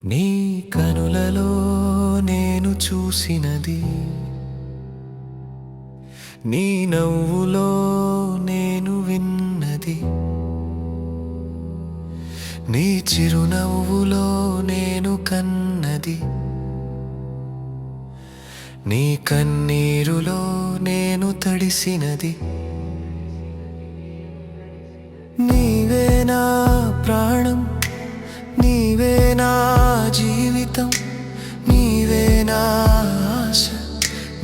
నీ కనులలో నేను చూసినది, నీ నవ్వులో నేను విన్నది, నీ చిరునవ్వులో నేను కన్నది, నీ కన్నీరులో నేను తడిసినది. నీవే నా ప్రాణం, నీవే నా జీవితం, నీవే నా ఆశ,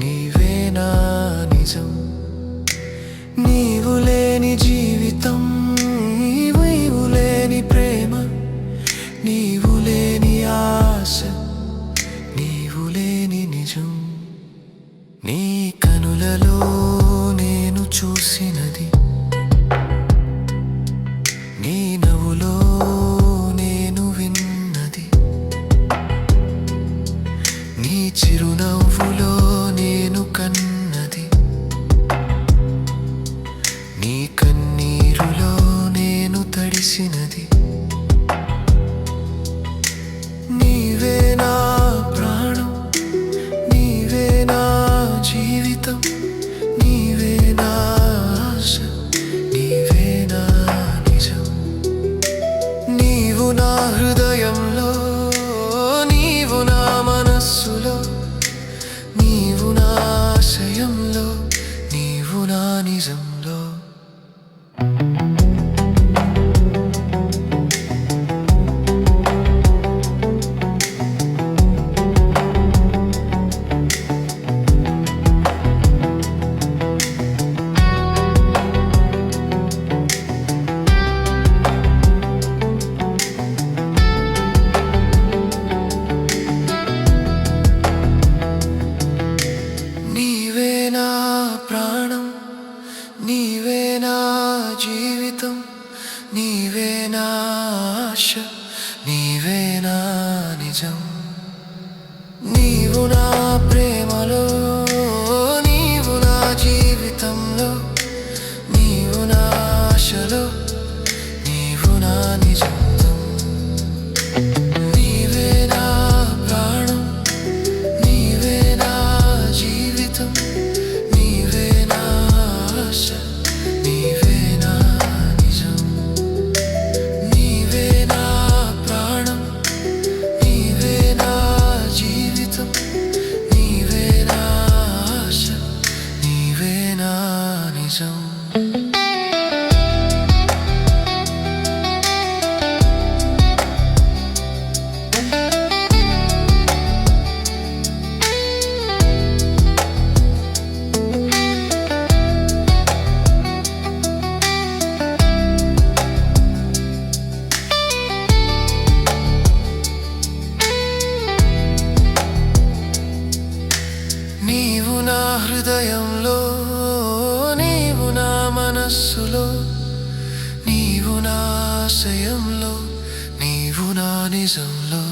నీవే నా నిజం. నీవు లేని జీవితం, నీవు లేని ప్రేమ, నీవు లేని ఆశ, నీవు లేని నిజం. నీ కనులలో నేను చూసినది, నీ నవ్వులో నేను విన్నది, నీ చిరునవ్వులో నేను కన్నది, నీ కన్నీరులో నేను తడిసినది. నీవే నా ప్రాణం, నీవే నా జీవితం, నీవే నా ఆశ, నీవే నా నిజం. నీవు నా హృదయంలో, నీవు నా మనస్సులో, నీవు నా ఆశయంలో, నీవు నా నిజంలో. నీవే నా ప్రాణం, నీవే నా జీవితం, నీవే నా ఆశ, నీవే నా నిజం. నీవు నా ప్రేమలో, నీవు నా జీవితంలో, నీవు నా ఆశలో, నీవు నా నిజం. నీవే నా ప్రాణం, నీవే నా జీవితం, నీవే నా ఆశ, నీవే నా నిజం. నీవే నా ప్రాణం, నీవే నా జీవితం, నీవే నా ఆశ, నీవే నా నిజం. నీవు నా హృదయంలో, నీవు నా మనస్సులో, నీవు నా ఆశయంలో, నీవు నా నిజంలో.